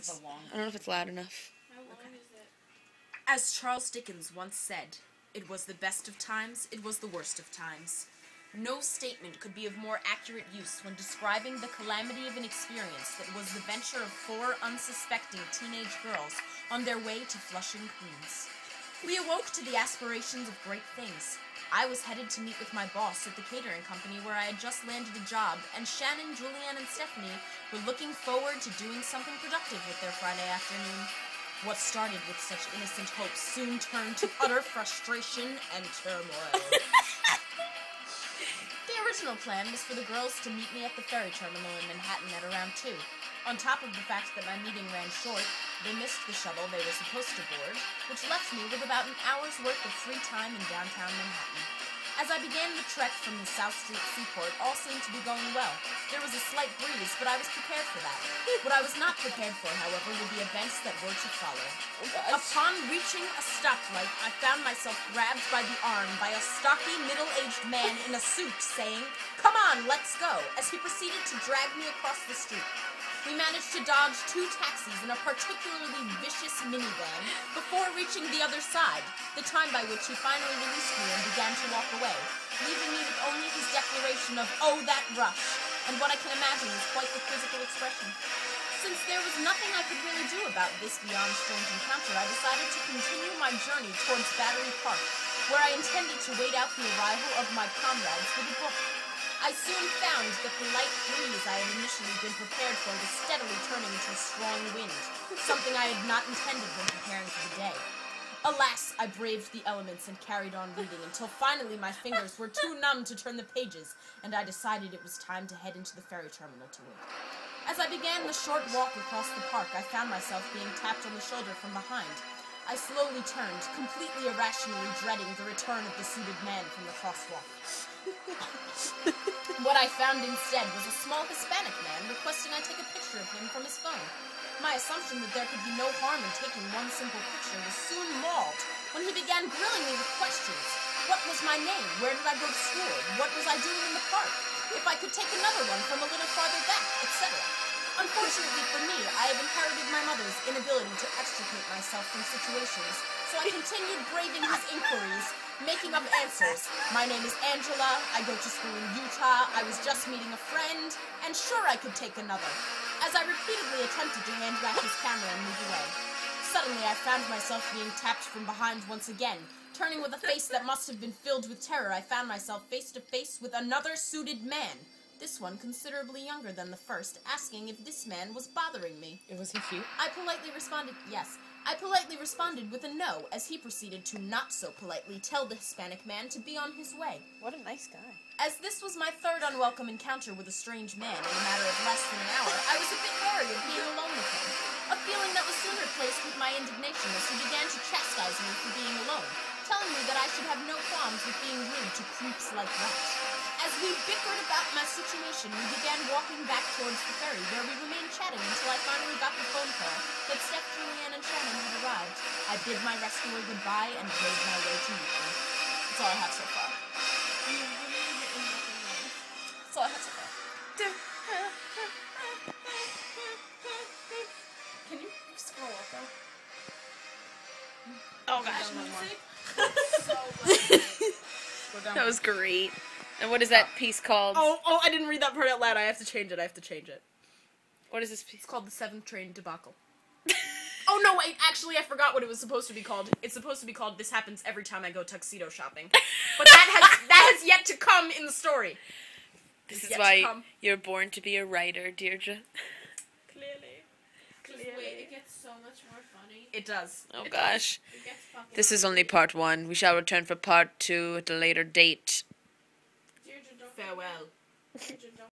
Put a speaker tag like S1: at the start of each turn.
S1: yours.
S2: I don't know if it's loud enough.
S1: How long is it?
S3: As Charles Dickens once said, it was the best of times, it was the worst of times. No statement could be of more accurate use when describing the calamity of an experience that was the venture of 4 unsuspecting teenage girls on their way to Flushing, Queens. We awoke to the aspirations of great things. I was headed to meet with my boss at the catering company where I had just landed a job, and Shannon, Julianne, and Stephanie were looking forward to doing something productive with their Friday afternoon. What started with such innocent hopes soon turned to utter frustration and turmoil. The original plan was for the girls to meet me at the ferry terminal in Manhattan at around 2. On top of the fact that my meeting ran short, they missed the shuttle they were supposed to board, which left me with about an hour's worth of free time in downtown Manhattan. As I began the trek from the South Street Seaport, all seemed to be going well. There was a slight breeze, but I was prepared for that. What I was not prepared for, however, were the events that were to follow. Upon reaching a stoplight, I found myself grabbed by the arm by a stocky, middle-aged man in a suit saying, "Come on, let's go," as he proceeded to drag me across the street. We managed to dodge 2 taxis and a particularly vicious minivan before reaching the other side, the time by which he finally released me and began to walk away, leaving me with only his declaration of, "Oh, that rush," and what I can imagine is quite the quizzical expression. Since there was nothing I could really do about this beyond strange encounter, I decided to continue my journey towards Battery Park, where I intended to wait out the arrival of my comrades with a book. I soon found that the light breeze I had initially been prepared for was steadily turning into a strong wind, something I had not intended when preparing for the day. Alas, I braved the elements and carried on reading until finally my fingers were too numb to turn the pages, and I decided it was time to head into the ferry terminal to work. As I began the short walk across the park, I found myself being tapped on the shoulder from behind. I slowly turned, completely irrationally dreading the return of the suited man from the crosswalk. What I found instead was a small Hispanic man requesting I take a picture of him from his phone. My assumption that there could be no harm in taking one simple picture was soon mauled when he began grilling me with questions. What was my name? Where did I go to school? What was I doing in the park? If I could take another one from a little farther back, etc. Unfortunately for me, I have inherited my mother's inability to extricate myself from situations, so I continued braving his inquiries, making up answers. My name is Angela, I go to school in Utah, I was just meeting a friend, and sure I could take another, as I repeatedly attempted to hand back his camera and move away. Suddenly I found myself being tapped from behind once again. Turning with a face that must have been filled with terror, I found myself face to face with another suited man. This one considerably younger than the first, asking if this man was bothering me.
S2: Was he cute?
S3: I politely responded, yes. I politely responded with a no, as he proceeded to not so politely tell the Hispanic man to be on his way.
S2: What a nice guy.
S3: As this was my third unwelcome encounter with a strange man in a matter of less than an hour, I was a bit wary of being alone with him. A feeling that was soon replaced with my indignation as he began to chastise me for being alone, telling me that I should have no qualms with being rude to creeps like that. As we bickered about my situation, we began walking back towards the ferry, where we remained chatting until I finally got the phone call that Steph, Julianne, and Shannon had arrived. I bid my rescuer goodbye and made my way to meet them. That's all I have so far. That's all I have so far. Can you scroll up, though?
S2: Oh gosh.
S3: That
S2: That was great. And what is that piece called?
S3: Oh, I didn't read that part out loud. I have to change it.
S2: What is this piece?
S3: It's called The Seventh Train Debacle. Oh, no, wait, actually, I forgot what it was supposed to be called. It's supposed to be called This Happens Every Time I Go Tuxedo Shopping. But that has yet to come in the story.
S2: This is why you're born to be a writer, Deirdre.
S3: Clearly.
S1: Wait, it gets so much more funny.
S3: It does.
S2: Oh gosh.
S1: It gets fucking
S2: This is only part 1. We shall return for part 2 at a later date.
S1: Deirdre, don't
S3: Farewell.
S1: Deirdre, don't